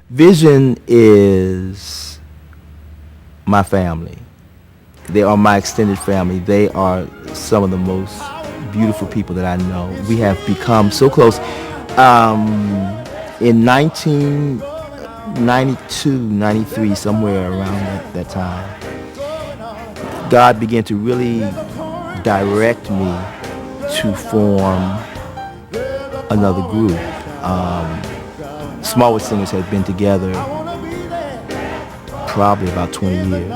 Vision is my family. They are my extended family. They are some of the most beautiful people that I know. We have become so close. In 1992, 93, somewhere around that time, God began to really direct me to form another group. Smallwood Singers had been together probably about 20 years,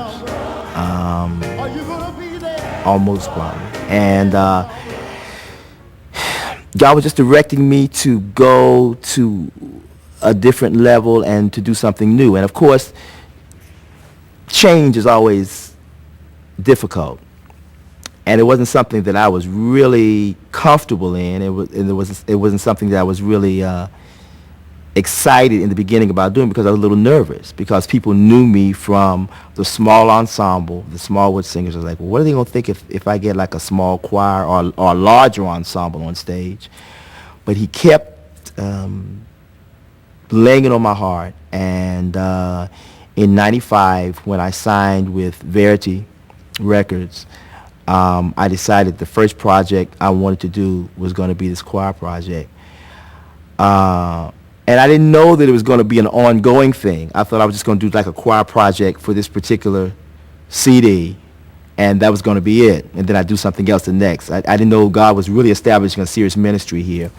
almost probably. And God was just directing me to go to a different level and to do something new. And of course, change is always difficult. And it wasn't something that I was really comfortable in. It wasn't something that I was really excited in the beginning about doing, because I was a little nervous, because people knew me from the small ensemble, the Smallwood Singers. I was like, well, what are they going to think if I get like a small choir or a larger ensemble on stage? But he kept laying it on my heart. And in 95, when I signed with Verity Records, I decided the first project I wanted to do was going to be this choir project. And I didn't know that it was going to be an ongoing thing. I thought I was just going to do like a choir project for this particular CD, and that was going to be it. And then I'd do something else the next. I didn't know God was really establishing a serious ministry here.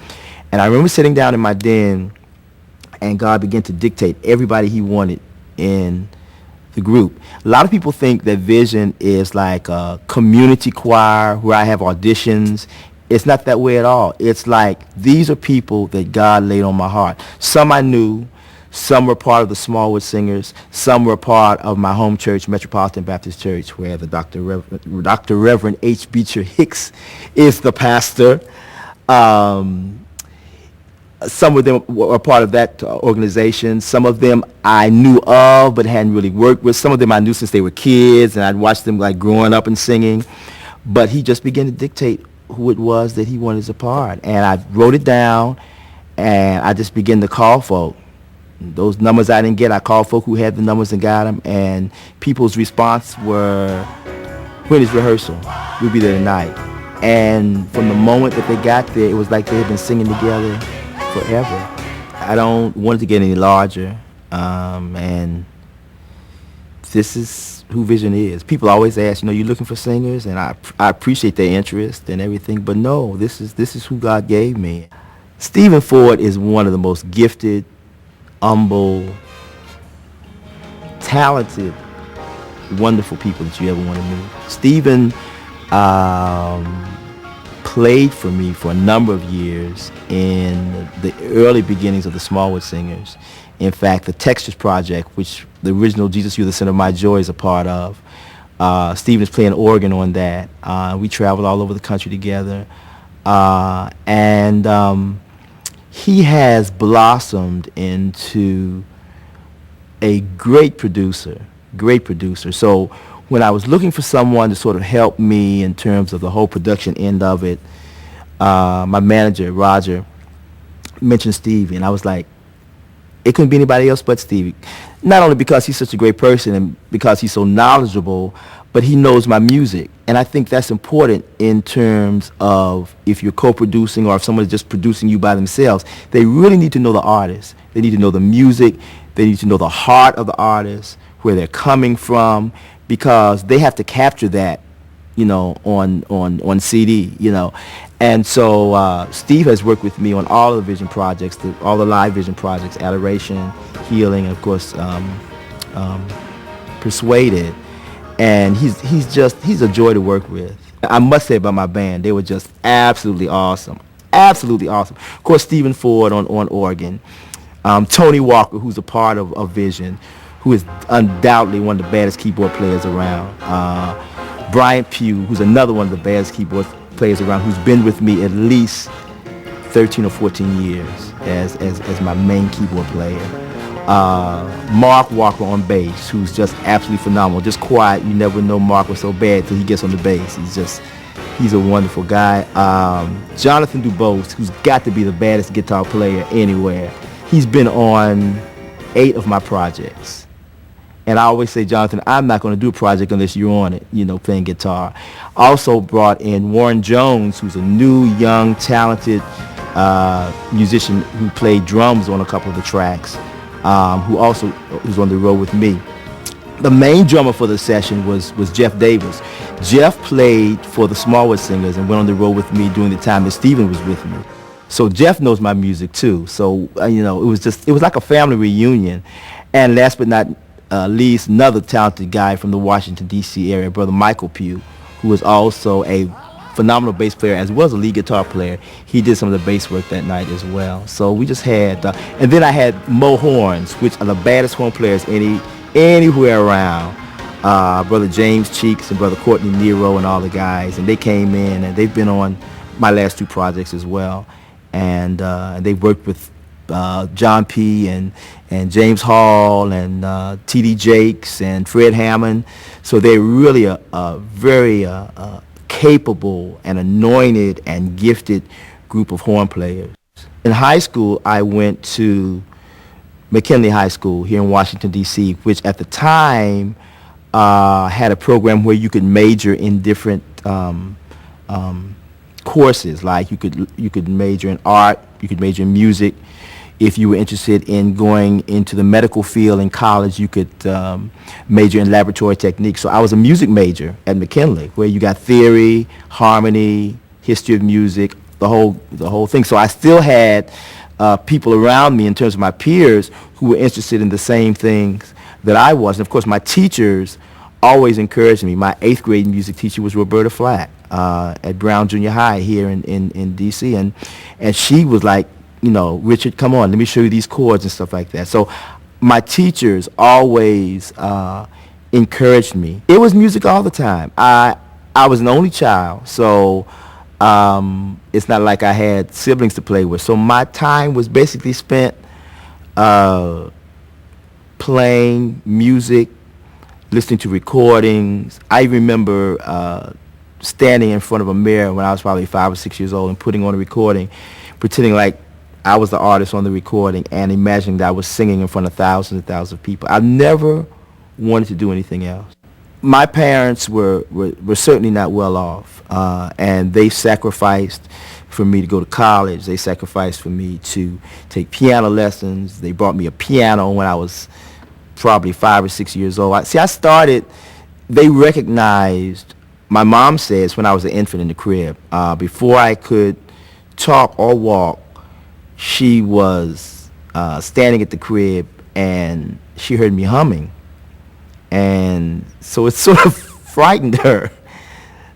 And I remember sitting down in my den, and God began to dictate everybody he wanted in the group. A lot of people think that Vision is like a community choir where I have auditions. It's not that way at all. It's like these are people that God laid on my heart. Some I knew, some were part of the Smallwood Singers, some were part of my home church, Metropolitan Baptist Church, where the Dr. Reverend H. Beecher Hicks is the pastor. Some of them were part of that organization. Some of them I knew of but hadn't really worked with. Some of them I knew since they were kids, and I'd watched them like growing up and singing. But he just began to dictate who it was that he wanted as a part. And I wrote it down, and I just began to call folk. Those numbers I didn't get, I called folk who had the numbers and got them. And people's response were, when is rehearsal? We'll be there tonight. And from the moment that they got there, it was like they had been singing together forever. I don't want it to get any larger, and this is who Vision is. People always ask, you're looking for singers, and I appreciate their interest and everything, but no, this is who God gave me. Stephen Ford is one of the most gifted, humble, talented, wonderful people that you ever want to meet. Stephen played for me for a number of years in the early beginnings of the Smallwood Singers. In fact, the Textures Project, which the original Jesus, You're the Center of My Joy is a part of, Stephen is playing organ on that. We traveled all over the country together. And he has blossomed into a great producer. So when I was looking for someone to sort of help me in terms of the whole production end of it, my manager, Roger, mentioned Stevie, and I was like, it couldn't be anybody else but Stevie. Not only because he's such a great person and because he's so knowledgeable, but he knows my music. And I think that's important in terms of if you're co-producing or if someone's just producing you by themselves. They really need to know the artist. They need to know the music. They need to know the heart of the artist, where they're coming from, because they have to capture that, on CD, And so Steve has worked with me on all of the Vision projects, all the live Vision projects, Adoration, Healing, and of course Persuaded. And he's a joy to work with. I must say about my band, they were just absolutely awesome. Absolutely awesome. Of course, Stephen Ford on organ. Tony Walker, who's a part of Vision, who is undoubtedly one of the baddest keyboard players around. Bryant Pugh, who's another one of the baddest keyboard players around, who's been with me at least 13 or 14 years as my main keyboard player. Mark Walker on bass, who's just absolutely phenomenal. Just quiet. You never know Mark was so bad till he gets on the bass. He's a wonderful guy. Jonathan Dubose, who's got to be the baddest guitar player anywhere. He's been on 8 of my projects. And I always say, Jonathan, I'm not going to do a project unless you're on it, playing guitar. Also brought in Warren Jones, who's a new, young, talented musician who played drums on a couple of the tracks, who's on the road with me. The main drummer for the session was Jeff Davis. Jeff played for the Smallwood Singers and went on the road with me during the time that Stephen was with me. So Jeff knows my music too. So it was like a family reunion. And last but not least, another talented guy from the Washington D.C. area, Brother Michael Pugh, who is also a phenomenal bass player as well as a lead guitar player. He did some of the bass work that night as well. So we just had, and then I had Mo Horns, which are the baddest horn players anywhere around. Brother James Cheeks and Brother Courtney Nero and all the guys, and they came in and they've been on my last 2 projects as well. And they've worked with John P. and James Hall and T.D. Jakes and Fred Hammond. So they're really a very capable and anointed and gifted group of horn players. In high school, I went to McKinley High School here in Washington, D.C., which at the time had a program where you could major in different courses. Like you could major in art, you could major in music. If you were interested in going into the medical field in college, you could major in laboratory techniques. So I was a music major at McKinley, where you got theory, harmony, history of music, the whole thing. So I still had people around me in terms of my peers who were interested in the same things that I was. And of course, my teachers always encouraged me. My 8th grade music teacher was Roberta Flack at Brown Junior High here in D.C. And she was like, Richard, come on, let me show you these chords and stuff like that. So my teachers always encouraged me. It was music all the time. I was an only child, so it's not like I had siblings to play with. So my time was basically spent playing music, listening to recordings. I remember standing in front of a mirror when I was probably 5 or 6 years old and putting on a recording, pretending like I was the artist on the recording and imagining that I was singing in front of thousands and thousands of people. I never wanted to do anything else. My parents were certainly not well off, and they sacrificed for me to go to college. They sacrificed for me to take piano lessons. They bought me a piano when I was probably 5 or 6 years old. They recognized, my mom says, when I was an infant in the crib, before I could talk or walk, she was standing at the crib and she heard me humming. And so it sort of frightened her.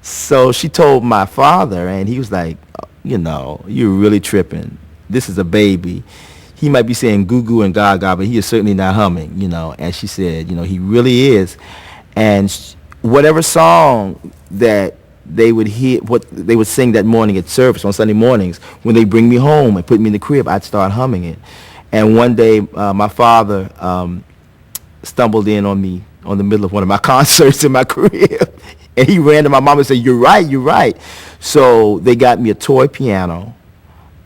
So she told my father, and he was like, you're really tripping. This is a baby. He might be saying goo goo and gaga, but he is certainly not humming, And she said, he really is. And whatever song that they would hear, what they would sing that morning at service on Sunday mornings, when they bring me home and put me in the crib, I'd start humming it. And one day, my father stumbled in on me on the middle of one of my concerts in my crib, and he ran to my mom and said, you're right. So they got me a toy piano,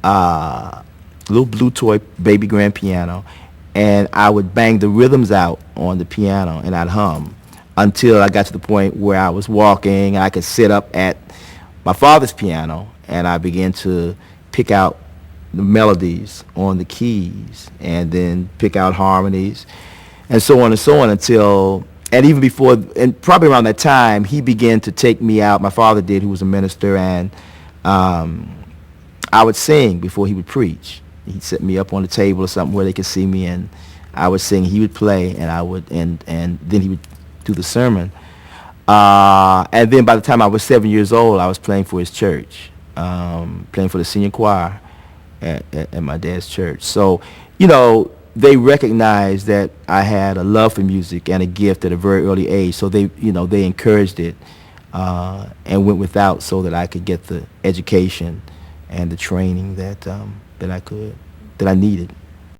little blue toy baby grand piano, and I would bang the rhythms out on the piano, and I'd hum until I got to the point where I was walking and I could sit up at my father's piano, and I began to pick out the melodies on the keys and then pick out harmonies and so on until, and even before, and probably around that time, he began to take me out, my father did, who was a minister, and I would sing before he would preach. He'd set me up on the table or something where they could see me, and I would sing, he would play, and I would, and then he would do the sermon. And then by the time I was 7 years old, I was playing for his church, playing for the senior choir at my dad's church. So, they recognized that I had a love for music and a gift at a very early age. So they encouraged it and went without so that I could get the education and the training that I needed.